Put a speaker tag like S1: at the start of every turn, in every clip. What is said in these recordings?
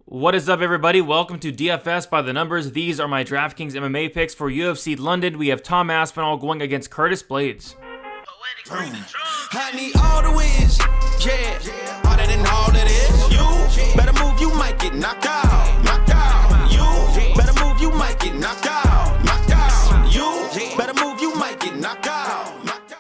S1: What is up, everybody? Welcome to DFS by the Numbers. These are my DraftKings MMA picks for UFC London. We have Tom Aspinall going against Curtis Blades.
S2: I need all the wins, yeah. Harder than all it is. You better move, you might get knocked out. Knocked out. You better move, you might get knocked out. Knocked out. You better move, you might get knocked out. Knocked out.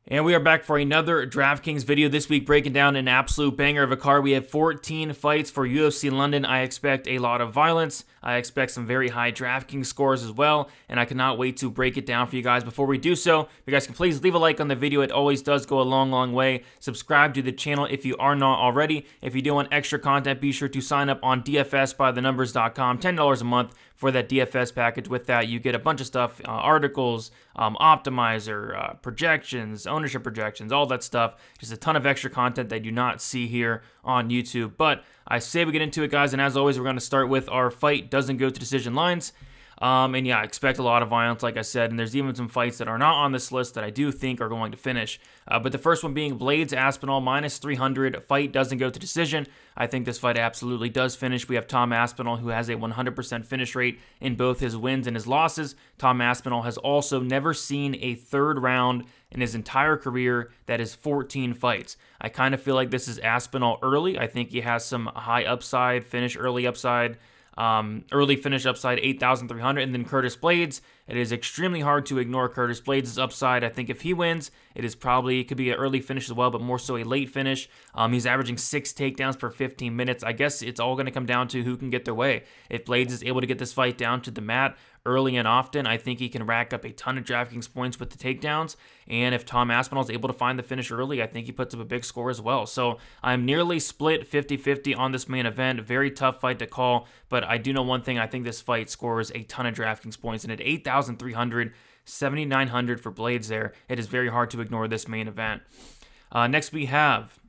S1: And we are back for another DraftKings video this week, breaking down an absolute banger of a card. We have 14 fights for UFC London. I expect a lot of violence. I expect some very high DraftKings scores as well, and I cannot wait to break it down for you guys. Before we do so, you guys can please leave a like on the video. It always does go a long way. Subscribe to the channel if you are not already. If you do want extra content, be sure to sign up on dfsbythenumbers.com. $10 a month for that DFS package. With that, you get a bunch of stuff, articles, optimizer, projections, ownership projections, all that stuff. Just a ton of extra content that you do not see here on YouTube. But I say we get into it, guys, and as always, we're going to start with our fight doesn't go to decision lines. And yeah, I expect a lot of violence, like I said, and there's even some fights that are not on this list that I do think are going to finish. But the first one being Blades Aspinall, minus 300, fight doesn't go to decision. I think this fight absolutely does finish. We have Tom Aspinall, who has a 100% finish rate in both his wins and his losses. Tom Aspinall has also never seen a third round in his entire career. That is 14 fights. I kind of feel like this is Aspinall early. I think he has some high upside, finish early upside. Early finish upside 8,300, and then Curtis Blades. It is extremely hard to ignore Curtis Blades' upside. I think if he wins, it could be an early finish as well, but more so a late finish. He's averaging 6 takedowns per 15 minutes. I guess it's all going to come down to who can get their way. If Blades is able to get this fight down to the mat early and often, I think he can rack up a ton of DraftKings points with the takedowns. And if Tom Aspinall is able to find the finish early, I think he puts up a big score as well. So I'm nearly split 50-50 on this main event. Very tough fight to call, but I do know one thing. I think this fight scores a ton of DraftKings points, and at 8,300, 7,900 for Blades there, it is very hard to ignore this main event. Next we have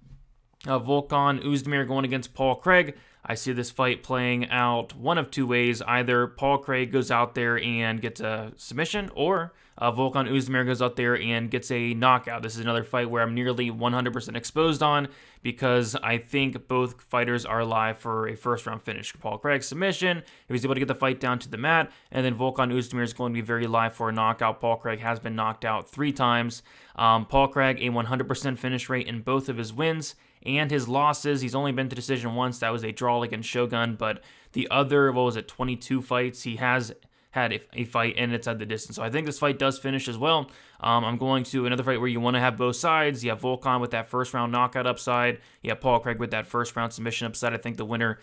S1: Volkan Oezdemir going against Paul Craig. I see this fight playing out one of two ways. Either Paul Craig goes out there and gets a submission, or Volkan Oezdemir goes out there and gets a knockout. This is another fight where I'm nearly 100% exposed on, because I think both fighters are alive for a first-round finish. Paul Craig's submission, if he's able to get the fight down to the mat, and then Volkan Oezdemir is going to be very live for a knockout. Paul Craig has been knocked out 3 times. Paul Craig, a 100% finish rate in both of his wins and his losses. He's only been to decision once. That was a draw against Shogun, but the other, 22 fights, he has had a fight, and it's at the distance. So I think this fight does finish as well. I'm going to another fight where you want to have both sides. You have Volkan with that first-round knockout upside. You have Paul Craig with that first-round submission upside. I think the winner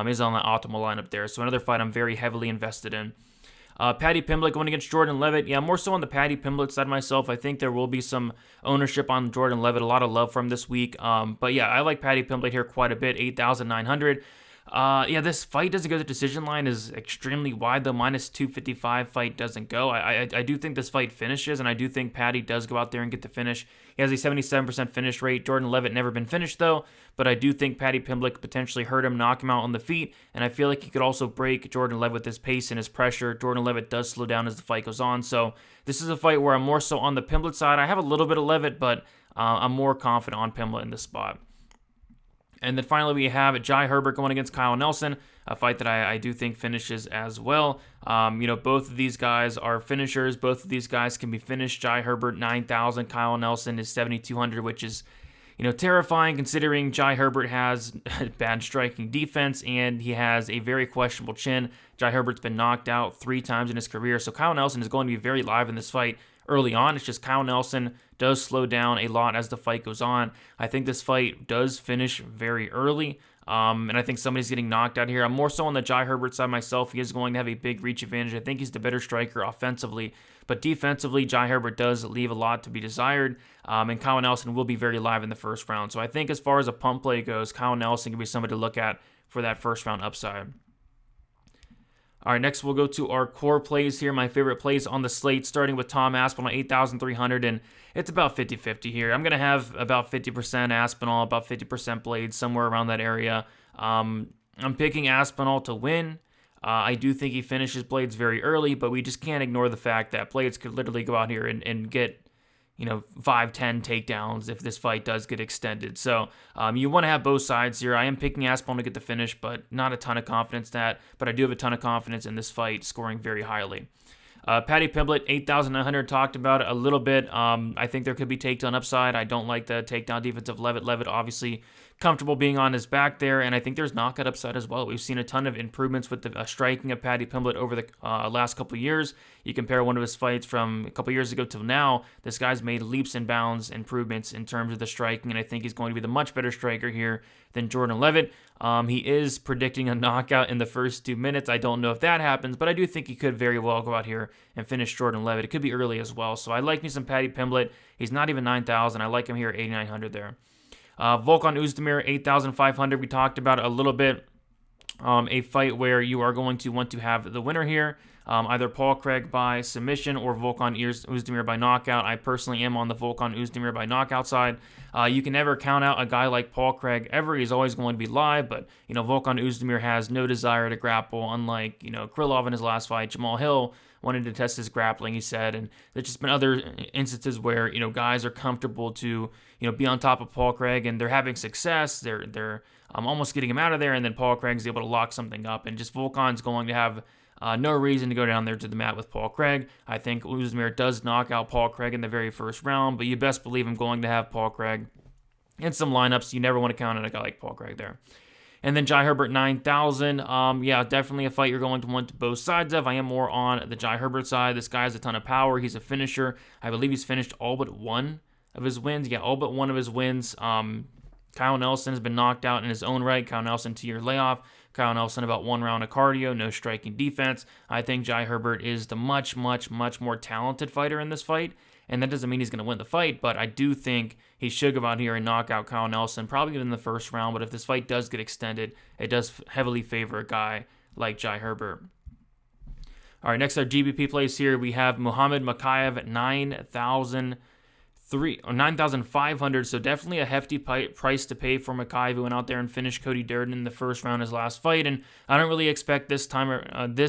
S1: is on the optimal lineup there. So another fight I'm very heavily invested in. Paddy Pimblett going against Jordan Levitt. Yeah, more so on the Paddy Pimblett side myself. I think there will be some ownership on Jordan Levitt. A lot of love from this week. But yeah, I like Paddy Pimblett here quite a bit, 8,900. Yeah, this fight doesn't go to decision line is extremely wide, though. Minus 255 fight doesn't go. I do think this fight finishes, and I do think Paddy does go out there and get the finish. He has a 77% finish rate. Jordan Levitt never been finished, though, but I do think Paddy Pimblett could potentially hurt him, knock him out on the feet, and I feel like he could also break Jordan Levitt with his pace and his pressure. Jordan Levitt does slow down as the fight goes on, so this is a fight where I'm more so on the Pimblett side. I have a little bit of Levitt, but I'm more confident on Pimblett in this spot. And then finally, we have Jai Herbert going against Kyle Nelson, a fight that I do think finishes as well. Both of these guys are finishers. Both of these guys can be finished. Jai Herbert, 9,000. Kyle Nelson is 7,200, which is, terrifying considering Jai Herbert has bad striking defense and he has a very questionable chin. Jai Herbert's been knocked out 3 times in his career, so Kyle Nelson is going to be very live in this fight early on. It's just Kyle Nelson does slow down a lot as the fight goes on. I think this fight does finish very early, and I think somebody's getting knocked out here. I'm more so on the Jai Herbert side myself. He is going to have a big reach advantage. I think he's the better striker offensively, but defensively, Jai Herbert does leave a lot to be desired, and Kyle Nelson will be very live in the first round. So I think as far as a pump play goes, Kyle Nelson can be somebody to look at for that first round upside. All right, next we'll go to our core plays here. My favorite plays on the slate, starting with Tom Aspinall, 8,300, and it's about 50-50 here. I'm going to have about 50% Aspinall, about 50% Blades, somewhere around that area. I'm picking Aspinall to win. I do think he finishes Blades very early, but we just can't ignore the fact that Blades could literally go out here and get 5-10 takedowns if this fight does get extended. So you want to have both sides here. I am picking Aspinall to get the finish, but not a ton of confidence in that. But I do have a ton of confidence in this fight, scoring very highly. Paddy Pimblett, 8,900, talked about it a little bit. I think there could be takedown upside. I don't like the takedown defense of Levitt. Levitt obviously comfortable being on his back there, and I think there's knockout upside as well. We've seen a ton of improvements with the striking of Paddy Pimblett over the last couple of years. You compare one of his fights from a couple of years ago till now, this guy's made leaps and bounds improvements in terms of the striking, and I think he's going to be the much better striker here than Jordan Levitt. He is predicting a knockout in the first 2 minutes. I don't know if that happens, but I do think he could very well go out here and finish Jordan Levitt. It could be early as well, so I like me some Paddy Pimblett. He's not even 9,000. I like him here at 8,900 there. Volkan Oezdemir, 8,500. We talked about it a little bit. A fight where you are going to want to have the winner here. Either Paul Craig by submission or Volkan Oezdemir by knockout. I personally am on the Volkan Oezdemir by knockout side. You can never count out a guy like Paul Craig ever. He's always going to be live, but Volkan Oezdemir has no desire to grapple, unlike Krylov in his last fight. Jamal Hill wanted to test his grappling, he said, and there's just been other instances where guys are comfortable to be on top of Paul Craig, and they're having success. They're almost getting him out of there, and then Paul Craig's able to lock something up, and just Volkan's going to have no reason to go down there to the mat with Paul Craig. I think Oezdemir does knock out Paul Craig in the very first round, but you best believe I'm going to have Paul Craig in some lineups. You never want to count on a guy like Paul Craig there. And then Jai Herbert, 9,000. Yeah, definitely a fight you're going to want both sides of. I am more on the Jai Herbert side. This guy has a ton of power. He's a finisher. I believe he's finished all but one of his wins. Yeah, all but one of his wins. Kyle Nelson has been knocked out in his own right. Kyle Nelson 2-year layoff. Kyle Nelson about 1 round of cardio, no striking defense. I think Jai Herbert is the much, much, much more talented fighter in this fight. And that doesn't mean he's going to win the fight, but I do think he should go out here and knock out Kyle Nelson, probably in the first round. But if this fight does get extended, it does heavily favor a guy like Jai Herbert. All right, next our GBP plays here. We have Muhammad Makayev at 9,500. So definitely a hefty price to pay for Makayev, who went out there and finished Cody Durden in the first round of his last fight. And I don't really expect this time around.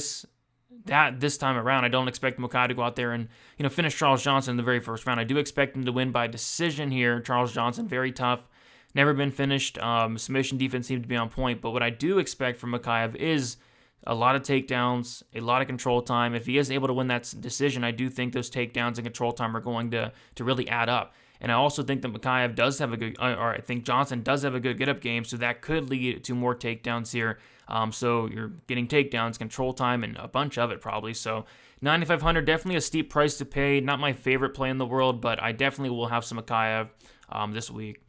S1: I don't expect Makayev to go out there and finish Charles Johnson in the very first round. I do expect him to win by decision here. Charles Johnson, very tough, never been finished. Submission defense seemed to be on point, but what I do expect from Makayev is a lot of takedowns, a lot of control time. If he is able to win that decision, I do think those takedowns and control time are going to really add up. And I also think that Makayev does have a good, or I think Johnson does have a good get-up game, so that could lead to more takedowns here. So you're getting takedowns, control time, and a bunch of it probably. So 9,500, definitely a steep price to pay. Not my favorite play in the world, but I definitely will have some Makayev this week.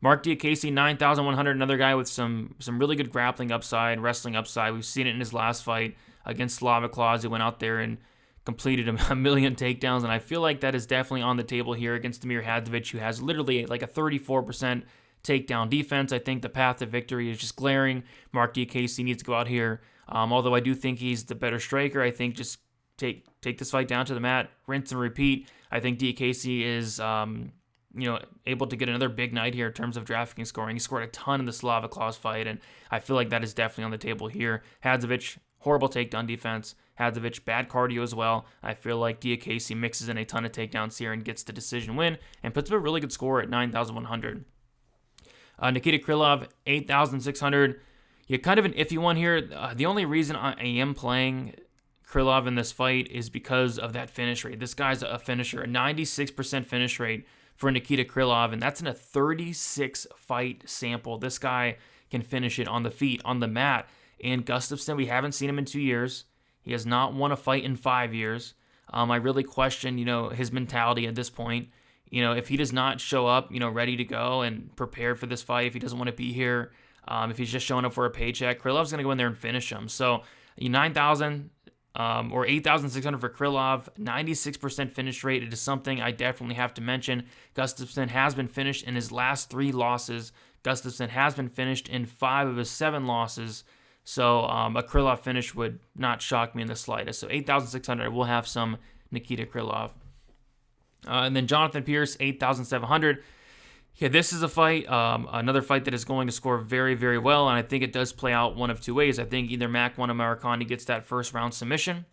S1: Mark Diakase, 9,100, another guy with some really good grappling upside, wrestling upside. We've seen it in his last fight against Slava Claus, who went out there and completed a million takedowns, and I feel like that is definitely on the table here against Damir Hadzovic, who has literally like a 34% takedown defense. I think the path to victory is just glaring. Mark Diakase needs to go out here. Although I do think he's the better striker, I think just take this fight down to the mat, rinse and repeat. I think Diakase is able to get another big night here in terms of Draftkings scoring. He scored a ton in the Slava Claus fight, and I feel like that is definitely on the table here. Hadzovic, horrible takedown defense. Hadzovic, bad cardio as well. I feel like Diakase mixes in a ton of takedowns here and gets the decision win and puts up a really good score at 9,100. Nikita Krylov, 8,600. Yeah, kind of an iffy one here. The only reason I am playing Krylov in this fight is because of that finish rate. This guy's a finisher, a 96% finish rate for Nikita Krylov, and that's in a 36-fight sample. This guy can finish it on the feet, on the mat. And Gustafsson, we haven't seen him in 2 years. He has not won a fight in 5 years. I really question, his mentality at this point. If he does not show up, ready to go and prepared for this fight, if he doesn't want to be here, if he's just showing up for a paycheck, Krylov's going to go in there and finish him. So 9,000 or 8,600 for Krylov, 96% finish rate. It is something I definitely have to mention. Gustafsson has been finished in his last 3 losses. Gustafsson has been finished in 5 of his 7 losses. So a Krylov finish would not shock me in the slightest. So 8,600, we'll have some Nikita Krylov. And then Jonathan Pierce, 8,700. Yeah, this is a fight, another fight that is going to score very, very well, and I think it does play out one of two ways. I think either Makwan Amirkhani gets that first round submission,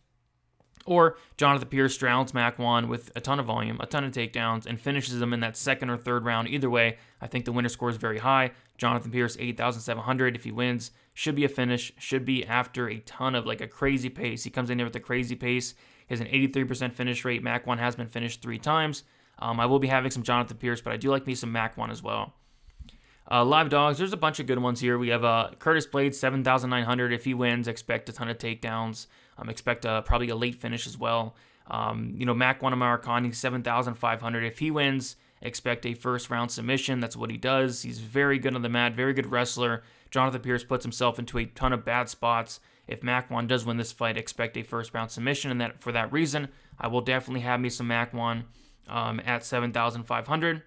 S1: Or Jonathan Pierce rounds Makwan with a ton of volume, a ton of takedowns, and finishes them in that second or third round. Either way, I think the winner score is very high. Jonathan Pierce, 8,700. If he wins, should be a finish, should be after a ton of like a crazy pace. He comes in there with a crazy pace. He has an 83% finish rate. Makwan has been finished 3 times. I will be having some Jonathan Pierce, but I do like me some Makwan as well. Live dogs, there's a bunch of good ones here. We have Curtis Blades, 7,900. If he wins, expect a ton of takedowns. Expect probably a late finish as well. Makwan Amarikani, 7,500. If he wins, expect a first-round submission. That's what he does. He's very good on the mat, very good wrestler. Jonathan Pierce puts himself into a ton of bad spots. If Makwan does win this fight, expect a first-round submission, and that for that reason, I will definitely have me some Makwan at 7,500.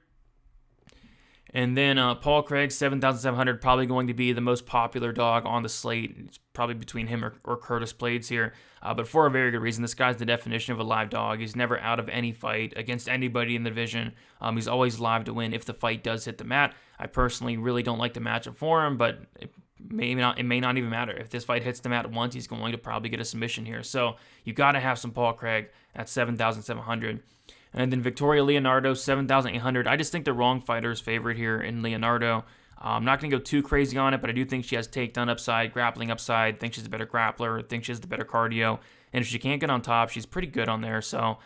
S1: And then Paul Craig, 7,700, probably going to be the most popular dog on the slate. It's probably between him or Curtis Blades here. But for a very good reason. This guy's the definition of a live dog. He's never out of any fight against anybody in the division. He's always live to win if the fight does hit the mat. I personally really don't like the matchup for him, but it may not even matter. If this fight hits the mat once, he's going to probably get a submission here. So you got to have some Paul Craig at 7,700. And then Victoria Leonardo, 7,800. I just think the wrong fighter's favorite here in Leonardo. I'm not going to go too crazy on it, but I do think she has takedown upside, grappling upside. Think she's a better grappler. Think she has the better cardio. And if she can't get on top, she's pretty good on there. So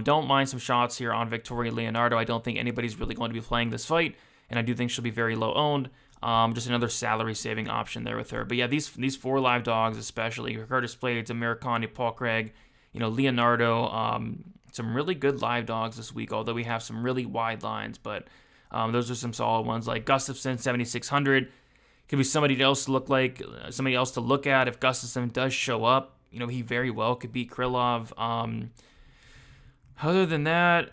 S1: don't mind some shots here on Victoria Leonardo. I don't think anybody's really going to be playing this fight, and I do think she'll be very low owned. Just another salary saving option there with her. But yeah, these 4 live dogs, especially Curtis Blades, Amirkhani, Paul Craig, Leonardo. Some really good live dogs this week, although we have some really wide lines, but those are some solid ones. Like Gustafsson, 7,600. Could be somebody else to look at if Gustafsson does show up. He very well could beat Krylov. Other than that,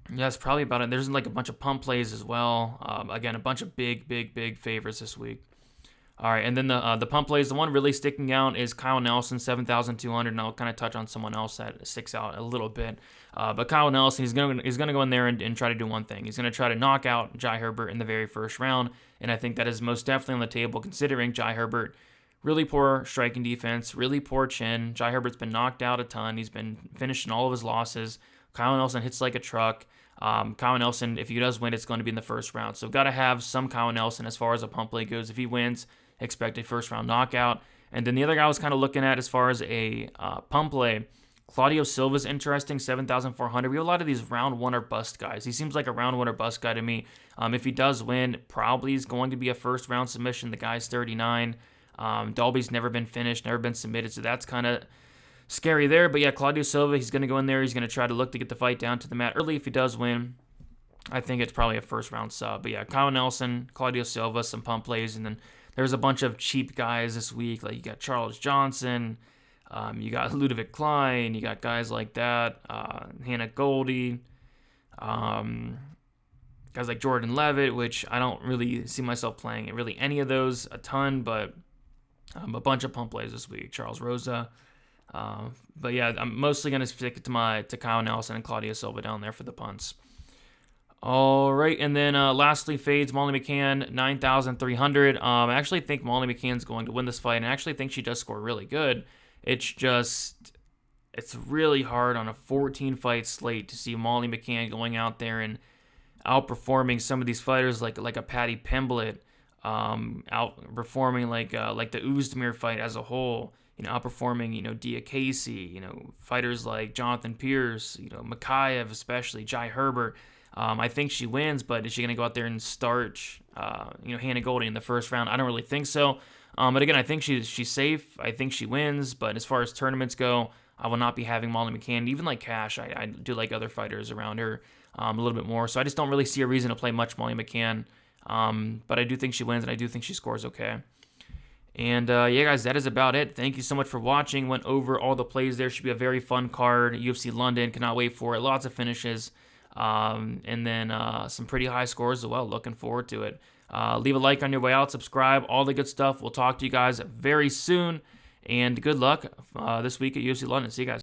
S1: that's probably about it. There's like a bunch of pump plays as well. Again, a bunch of big favorites this week. All right, and then the pump plays, the one really sticking out is Kyle Nelson, 7,200, and I'll kind of touch on someone else that sticks out a little bit. But Kyle Nelson, he's gonna go in there and try to do one thing. He's gonna try to knock out Jai Herbert in the very first round, and I think that is most definitely on the table considering Jai Herbert, really poor striking defense, really poor chin. Jai Herbert's been knocked out a ton. He's been finishing all of his losses. Kyle Nelson hits like a truck. Kyle Nelson, if he does win, it's going to be in the first round. So got to have some Kyle Nelson as far as a pump play goes. If he wins, expect a first-round knockout. And then the other guy I was kind of looking at as far as a pump play, Claudio Silva's interesting, 7,400. We have a lot of these round one or bust guys. He seems like a round one or bust guy to me. If he does win, probably is going to be a first-round submission. The guy's 39. Dalby's never been finished, never been submitted, so that's kind of scary there. But yeah, Claudio Silva, he's going to go in there. He's going to try to look to get the fight down to the mat early. If he does win, I think it's probably a first-round sub. But yeah, Kyle Nelson, Claudio Silva, some pump plays, and then there's a bunch of cheap guys this week. Like you got Charles Johnson, you got Ludovic Klein, you got guys like that, Hannah Goldie, guys like Jordan Levitt, which I don't really see myself playing in really any of those a ton, but a bunch of pump plays this week. Charles Rosa. But yeah, I'm mostly going to stick to Kyle Nelson and Claudio Silva down there for the punts. All right, and then lastly, fades Molly McCann, 9,300. I actually think Molly McCann's going to win this fight, and I actually think she does score really good. It's really hard on a 14-fight slate to see Molly McCann going out there and outperforming some of these fighters like a Patty Pimblett, outperforming like the Uzdemir fight as a whole. Outperforming, Dia Casey, fighters like Jonathan Pierce, Makayev, especially Jai Herbert. I think she wins, but is she going to go out there and starch, Hannah Goldie in the first round? I don't really think so. But again, I think she's safe. I think she wins. But as far as tournaments go, I will not be having Molly McCann. Even like Cash, I do like other fighters around her a little bit more. So I just don't really see a reason to play much Molly McCann. But I do think she wins, and I do think she scores okay. And yeah, guys, that is about it. Thank you so much for watching. Went over all the plays there. Should be a very fun card. UFC London. Cannot wait for it. Lots of finishes. And then some pretty high scores as well. Looking forward to it. Leave a like on your way out. Subscribe. All the good stuff. We'll talk to you guys very soon. And good luck this week at UFC London. See you guys.